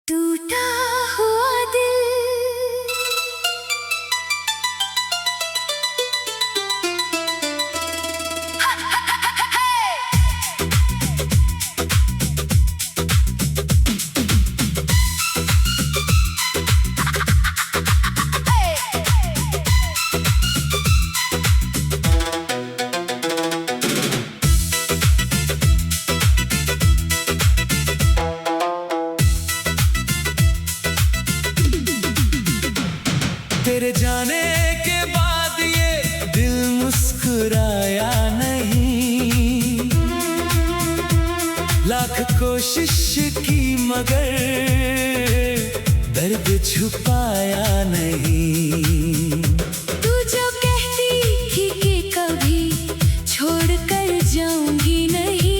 टूटा हुआ दिल। तेरे जाने के बाद ये दिल मुस्कुराया नहीं, लाख कोशिश की मगर दर्द छुपाया नहीं। तू जो कहती थी कि कभी छोड़ कर जाऊंगी नहीं,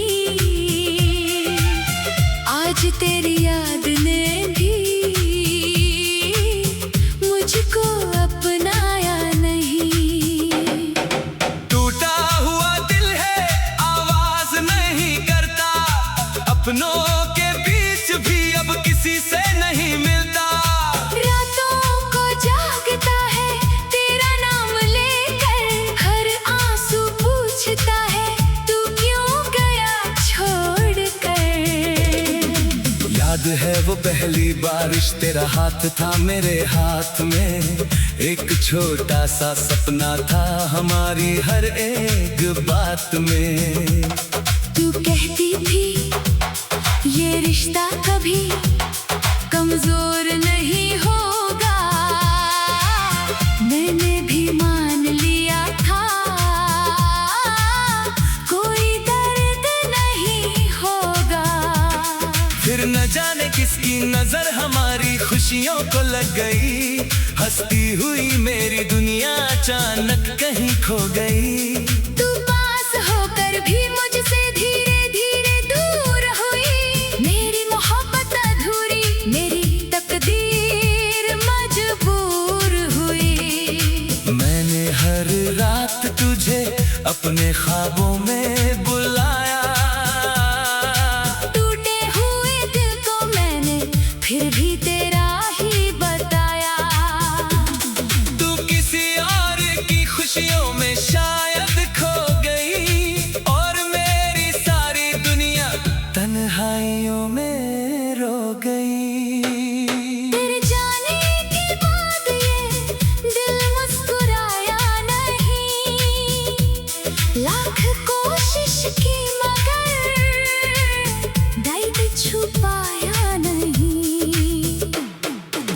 आज तेरी याद ने भी मुझको अपनाया नहीं। टूटा हुआ दिल है, आवाज नहीं करता, अपनों के बीच भी अब किसी से नहीं मिलता। रातों को जागता है तेरा नाम लेकर, हर आंसू पूछता है तू क्यों गया छोड़ कर। याद है वो पहली बारिश, तेरा हाथ था मेरे हाथ में, एक छोटा सा सपना था हमारी हर एक बात में। तू कहती थी ये रिश्ता कभी कमजोर नहीं होगा, मैंने भी मान लिया था कोई दर्द नहीं होगा। फिर न जाने किसकी नजर हमारी खुशियों को लग गई, हंसती हुई मेरी दुनिया अचानक कहीं खो गई। तू पास होकर भी मुझसे धीरे धीरे दूर हुई, मेरी मोहब्बत अधूरी, मेरी तकदीर मजबूर हुई। मैंने हर रात तुझे अपने ख्वाबों में बुलाया, टूटे हुए दिल को मैंने फिर भी तेरा ही बताया। तू किसी और की खुशियों में शायद खो गई, और मेरी सारी दुनिया तन्हाइयों में रो गई। तेरे जाने के बाद ये दिल मुस्कुराया नहीं, लाख कोशिश की मगर दर्द छुपाया नहीं।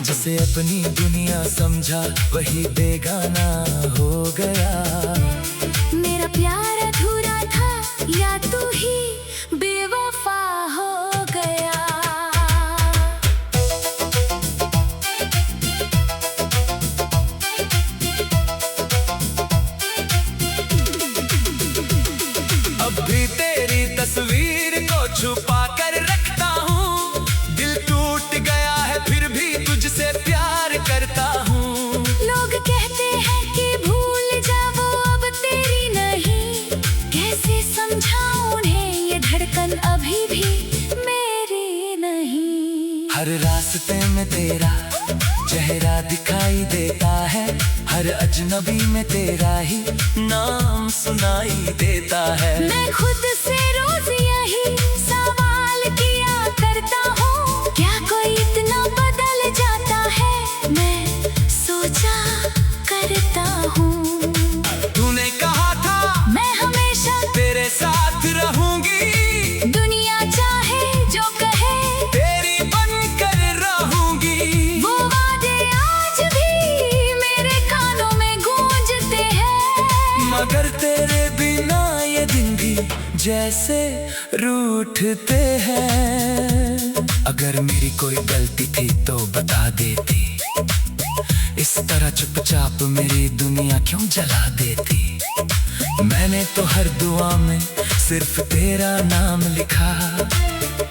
जिसे अपनी दुनिया समझा वही बेगाना हो गया। मेरा प्यार अधूरा था या तू ही बेवफा हो गया। अब भी तेरी तस्वीर को छुपा कर रखता हूँ, दिल टूट गया है फिर भी तुझसे प्यार करता हूँ। लोग कहते हैं कि भूल जा वो अब तेरी नहीं, कैसे समझाऊं उन्हें ये धड़कन अभी भी मेरी नहीं। हर रास्ते में तेरा चेहरा दिखाई देता है, हर अजनबी में तेरा ही नाम सुनाई देता है। मैं खुद से रोज यही सवाल किया करता हूँ, क्या कोई इतना बदल जाता है, मैं सोचा करता हूँ। तूने कहा था मैं हमेशा तेरे साथ रहूंगी, दुनिया चाहे जो कहे तेरी बनकर रहूंगी। वो वादे आज भी मेरे कानों में गूंजते हैं, मगर तेरे बिना ये दिन भी जैसे रूठते हैं। अगर मेरी कोई गलती थी तो बता देती, इस तरह चुपचाप मेरी दुनिया क्यों जला देती। मैंने तो हर दुआ में सिर्फ तेरा नाम लिखा,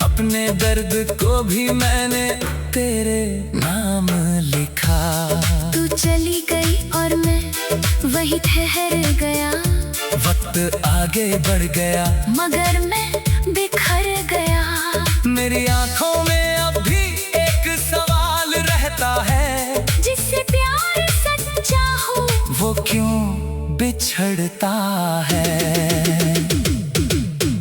अपने दर्द को भी मैंने तेरे नाम लिखा। तू चली गई और मैं वही ठहर गया, वक्त आगे बढ़ गया मगर मैं बिखर गया। मेरी आंखों में अब भी एक बिछड़ता है।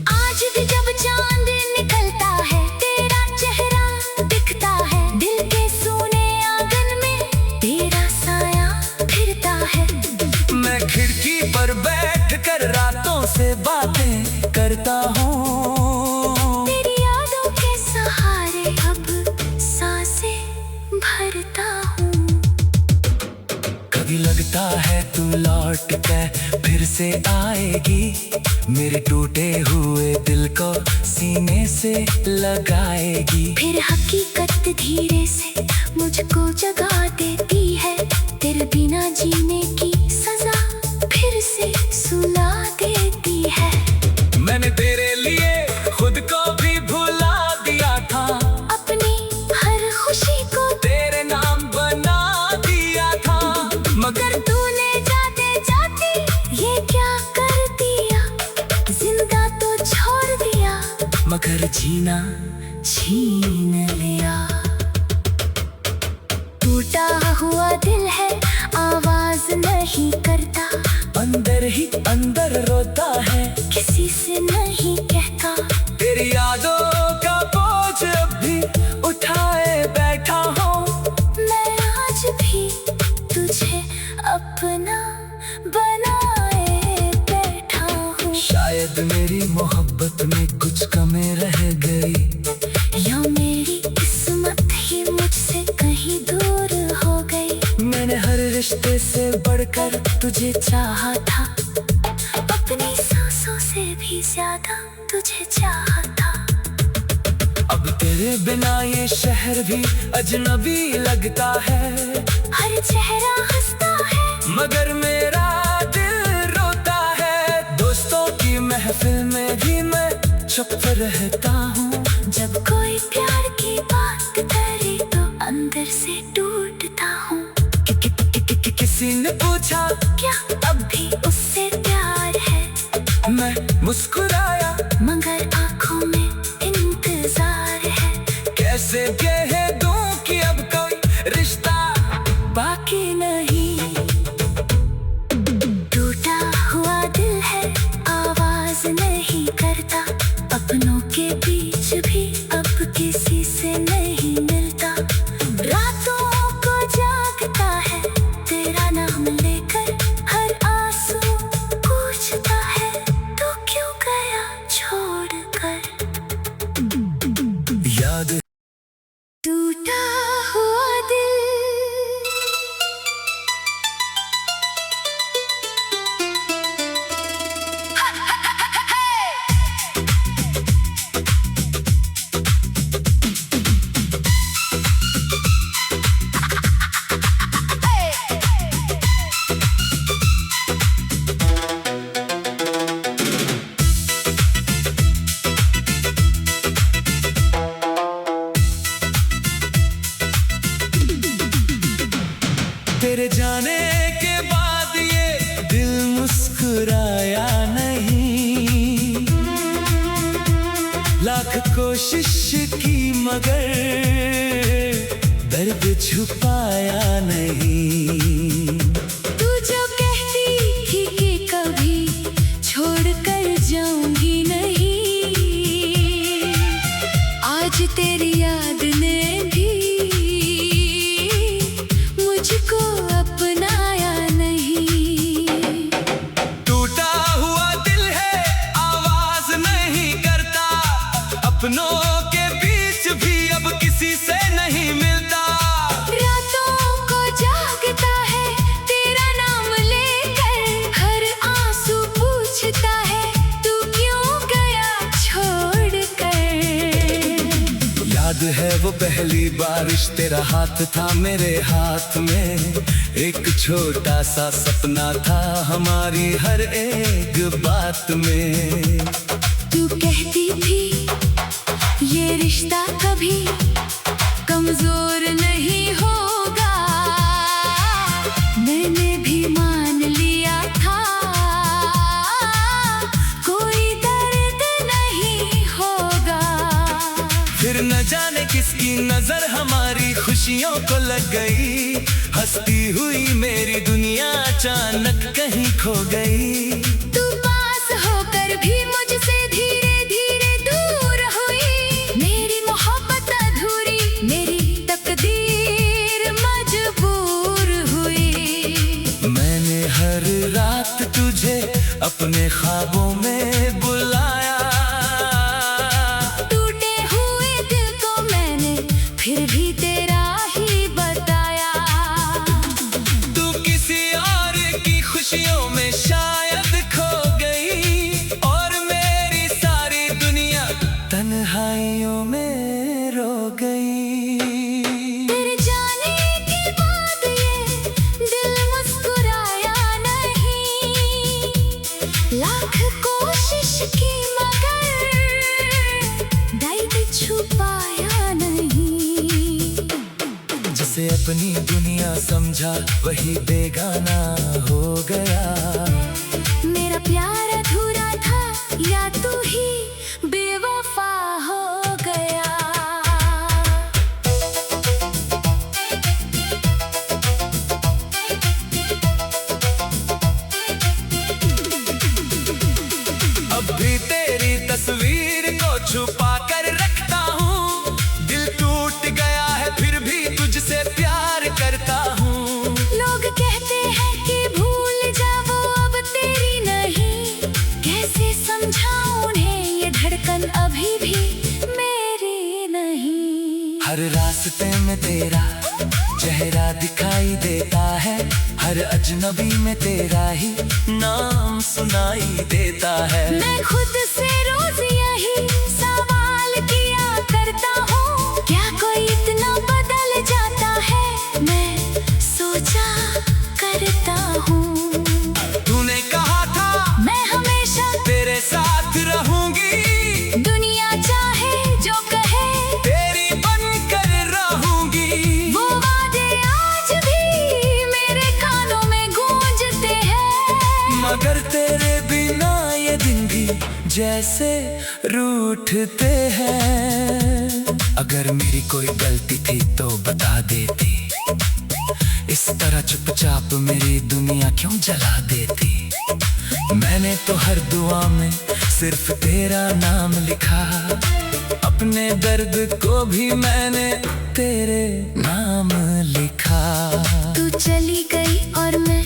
आज भी जब चांद निकलता है तेरा चेहरा दिखता है, दिल के सूने आंगन में तेरा साया फिरता है। मैं खिड़की पर बैठ कर रातों से बातें करता हूँ, तेरी यादों के सहारे अब सांसें भरता हूँ। कभी लगता है तू लौट के फिर से आएगी, मेरे टूटे हुए दिल को सीने से लगाएगी। फिर हकीकत धीरे से मुझको जगा देती है, तेरे बिना जीने की सजा फिर से सुला देती है। मैंने तेरे लिए खुद को भी भुला दिया था, अपनी हर खुशी को तेरे नाम बना दिया था, मगर तूने जाते जाते ये क्या कर दिया, जिंदा तो छोड़ दिया मगर जीना छीन लिया। टूटा हुआ दिल है आवाज नहीं करता, अंदर ही अंदर रोता है, किसी से नहीं कहता। तेरी यादों का बोझ अब भी उठाए बैठा हूँ, मैं आज भी तुझे अपना बनाए बैठा हूँ। शायद मेरी मोहब्बत में कुछ कमी रह गई, या मेरी किस्मत ही मुझसे कहीं दूर हो गई। मैंने हर रिश्ते से बढ़कर तुझे चाहा था, अपनी सांसों से भी ज्यादा तुझे चाहा था। अब तेरे बिना ये शहर भी अजनबी लगता है, हर चेहरा हंसता है मगर मेरा दिल रोता है। दोस्तों की महफिल में भी मैं चुप रहता हूँ, जब कोई प्यार की बात करे तो अंदर से टूटता हूँ। किसी ने पूछा क्या अब भी उससे प्यार है, मैं मुस्कुराया मगर आंखों में इंतजार है। कैसे कह दूं कि अब कोई रिश्ता बाकी नहीं। टूटा हुआ दिल है आवाज नहीं करता, अपनों के बीच भी अब किसी से नहीं मिलता। रातों को जागता है तेरा नाम लेकर, हर आंसू पूछता है तू क्यों गया छोड़कर। याद टूटा हुआ दिल तेरे जाने के बाद ये दिल मुस्कुराया नहीं, लाख कोशिश की मगर दर्द छुपाया नहीं। तू जो कहती थी कि कभी छोड़ कर जाऊंगी नहीं, आज तेरी याद ने भी मुझको अपनाया नहीं। टूटा हुआ दिल है आवाज नहीं करता, अपनों के बीच भी अब किसी से नहीं मिलता। रातों को जागता है तेरा नाम लेकर, हर आंसू पूछता है तू क्यों गया छोड़ कर। याद है वो पहली बारिश, तेरा हाथ था मेरे हाथ में, एक छोटा सा सपना था हमारी हर एक बात में। तू कहती थी ये रिश्ता कभी कमजोर नहीं होगा, मैंने भी मान लिया था कोई दर्द नहीं होगा। फिर न जाने किसकी नजर हमारी खुशियों को लग गई। हंसती हुई मेरी दुनिया अचानक कहीं खो गई। तू पास होकर भी मुझसे धीरे धीरे दूर हुई। मेरी मोहब्बत अधूरी, मेरी तकदीर मजबूर हुई। मैंने हर रात तुझे अपने ख्वाबों में बुलाया। टूटे हुए दिल को मैंने फिर भी तेरा ही बताया। तू किसी और की खुशियों में शायद खो गई और मेरी सारी दुनिया तन्हाइयों में रो गई। तेरे जाने के बाद ये दिल मुस्कुराया नहीं। लाख कोशिश की मगर दर्द छुपाया नहीं। जिसे अपनी दुनिया समझा वही बेगाना हो गया। मेरा प्यार अधूरा था या तू ही बेवफा हो गया। अब भी तेरी तस्वीर को छुपा कर रखता हूँ। दिल टूट गया है फिर भी तुझसे प्यार करता हूँ। लोग कहते हैं कि भूल जा वो अब तेरी नहीं। कैसे समझाऊं उन्हें ये धड़कन अभी भी मेरी नहीं। हर रास्ते में तेरा चेहरा दिखाई देता है। हर अजनबी में तेरा ही नाम सुनाई देता है। मैं खुद से रोज यही सवाल किया करता हूँ, क्या कोई इतना बदल जाता है? मैं सोचा करता हूँ। तूने कहा था मैं हमेशा तेरे साथ रहूंगी। दुनिया चाहे जो कहे तेरी बनकर रहूंगी। वो वादे आज भी मेरे कानों में गूंजते हैं। मगर तेरे बिना ये दिन भी जैसे रूठते हैं। अगर मेरी कोई गलती थी तो बता देती। इस तरह चुपचाप मेरी दुनिया क्यों जला देती। मैंने तो हर दुआ में सिर्फ तेरा नाम लिखा। अपने दर्द को भी मैंने तेरे नाम लिखा। तू चली गई और मैं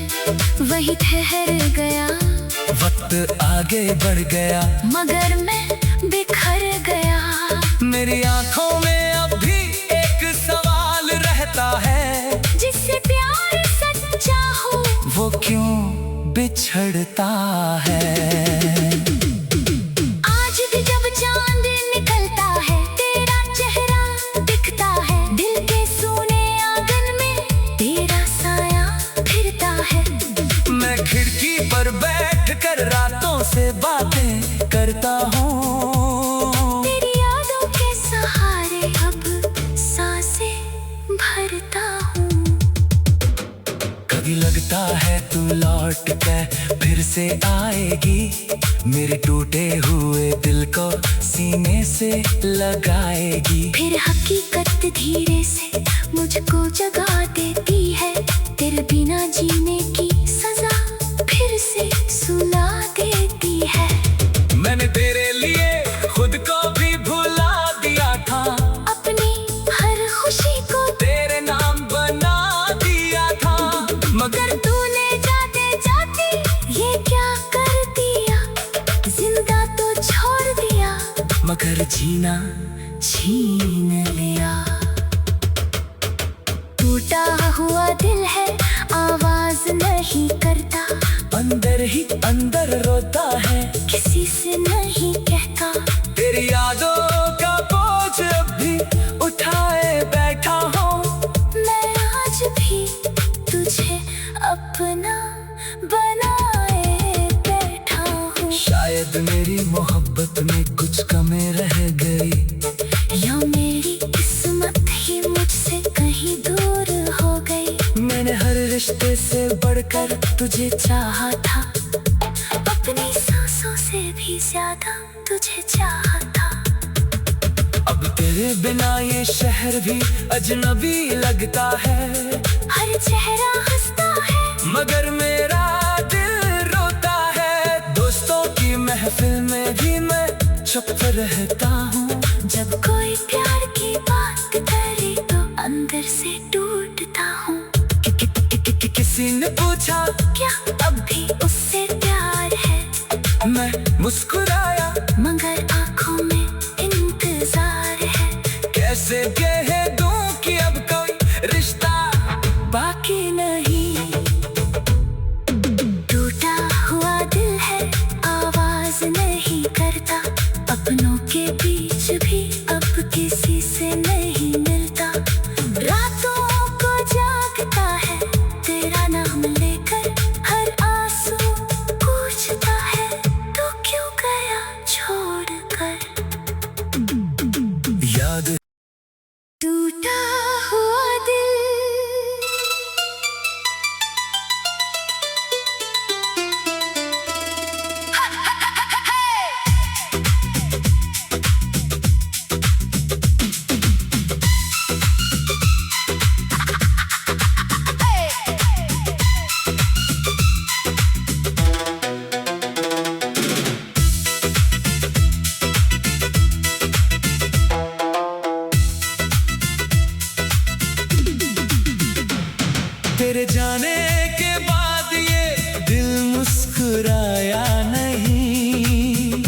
वहीं ठहर गया। वक्त आगे बढ़ गया मगर मैं बिखर गया। मेरी आंखों में अब भी एक सवाल रहता है। जिससे प्यार सच्चा हो वो क्यों बिछड़ता है। आज भी जब चांद निकलता है तेरा चेहरा दिखता है। दिल के सोने आंगन में तेरा साया फिरता है। मैं खिड़की पर बैठ कर रातों से बातें करता हूँ। तेरी यादों के सहारे अब सांसें भरता हूँ। कभी लगता है तू लौट के फिर से आएगी। मेरे टूटे हुए दिल को सीने से लगाएगी। फिर हकीकत धीरे से मुझको जगा देती है। तेरे बिना जीने की सजा फिर से सुना देती है। मैंने तेरे लिए खुद को भी भुला दिया था। अपनी हर खुशी को तेरे नाम बना दिया था। मगर तूने जाते जाते ये क्या कर दिया। जिंदा तो छोड़ दिया मगर जीना छीन लिया। टूटा हुआ दिल है आवाज नहीं करता। अंदर ही अंदर रोता है किसी से नहीं कहता। तेरी यादों का बोझ अब भी उठाए बैठा हूँ। मैं आज भी तुझे अपना बनाए बैठा हूँ। शायद मेरी मोहब्बत में कुछ कमी रह गई। या मेरी किस्मत ही मुझसे कहीं दूर हो गई। मैंने हर रिश्ते से बढ़कर तुझे चाहा था। अपनी सांसों से भी ज्यादा तुझे चाहा था। अब तेरे बिना ये शहर भी अजनबी लगता है। हर चेहरा हंसता है मगर मेरा दिल रोता है। दोस्तों की महफिल में भी मैं चुप रहता हूँ। जब कोई प्यार की बात करे तो अंदर से टूटता हूँ। किसी ने पूछा क्या अब भी उससे प्यार है? मैं मुस्कुराया मगर आंखों में इंतजार है। कैसे कह दूं कि अब कोई रिश्ता बाकी नहीं। टूटा हुआ दिल है आवाज नहीं करता। अपनों के बीच भी अब किसी से नहीं मिलता। रातों को जागता है तेरा नाम लेकर। हर आंसू पूछता है तू क्यों गया छोड़कर। याद टूटा हुआ दिल तेरे जाने के बाद ये दिल मुस्कुराया नहीं।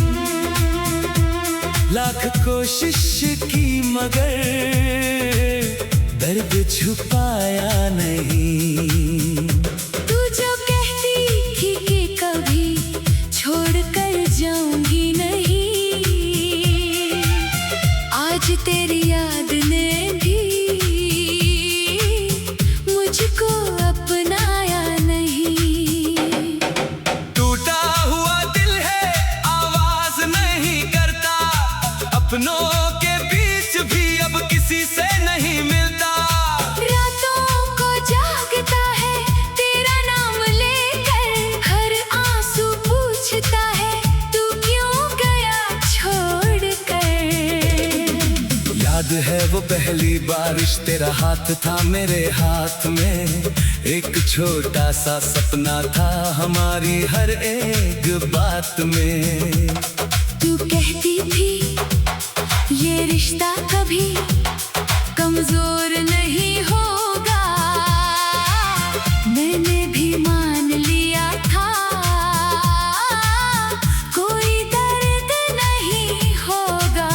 लाख कोशिश की मगर दर्द छुपाया नहीं। तू जो कहती थी कि कभी छोड़ कर जाऊंगी नहीं। आज तेरी याद ने भी मुझको अपनाया नहीं। टूटा हुआ दिल है आवाज नहीं करता। अपनों के बीच भी अब किसी से नहीं मिलता। रातों को जागता है तेरा नाम लेकर। हर आंसू पूछता है तू क्यों गया छोड़कर। याद है वो पहली बारिश तेरा हाथ था मेरे हाथ में। एक छोटा सा सपना था हमारी हर एक बात में। तू कहती थी ये रिश्ता कभी कमजोर नहीं होगा। मैंने भी मान लिया था कोई दर्द नहीं होगा।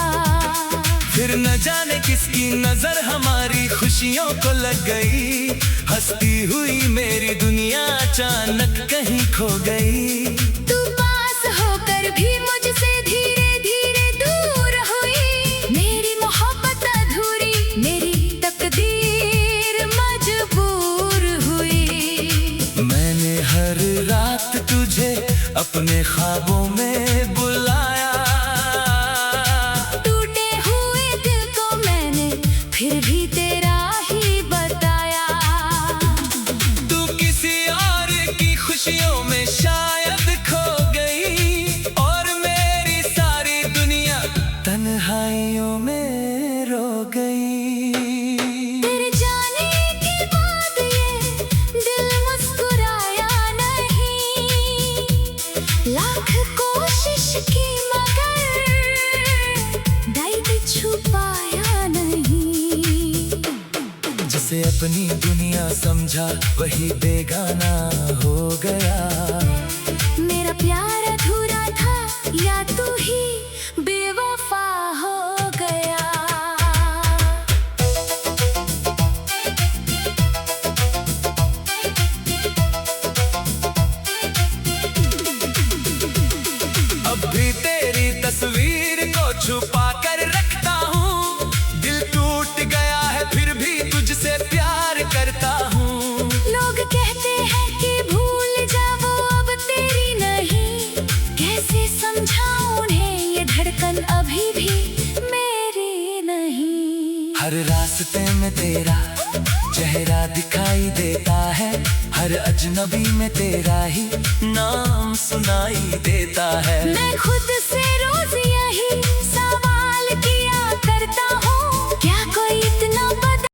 फिर न जाने किसकी नजर हमारी खुशियों को लग गई। हंसती हुई मेरी दुनिया अचानक कहीं खो गई। तू पास होकर भी मुझसे धीरे धीरे दूर हुई। मेरी मोहब्बत अधूरी मेरी तकदीर मजबूर हुई। मैंने हर रात तुझे अपने ख्वाबों में बुलाया। टूटे हुए दिल को मैंने फिर भी तेरा ही बताया। तू किसी और की खुशियों में शायद खो गई। और मेरी सारी दुनिया तन्हाइयों में रो गई। तेरे जाने के बाद ये दिल मुस्कुराया नहीं। लाख कोशिश की मगर दर्द छुपाया नहीं। जिसे अपनी दुनिया समझा वही बेगाना हो गया। मेरा प्यार अधूरा था या तू ही बेवफा हो गया। अब भी तेरी तस्वीर को छुपा कर रखता हूँ। दिल टूट गया है फिर भी तुझसे प्यार करता हूँ। लोग कहते हैं कि भूल जा वो अब तेरी नहीं। कैसे समझाऊं उन्हें ये धड़कन अभी भी मेरी नहीं। हर रास्ते में तेरा चेहरा दिखाई देता है। हर अजनबी में तेरा ही नाम सुनाई देता है। मैं खुद से रोज यही सवाल किया करती करता हूँ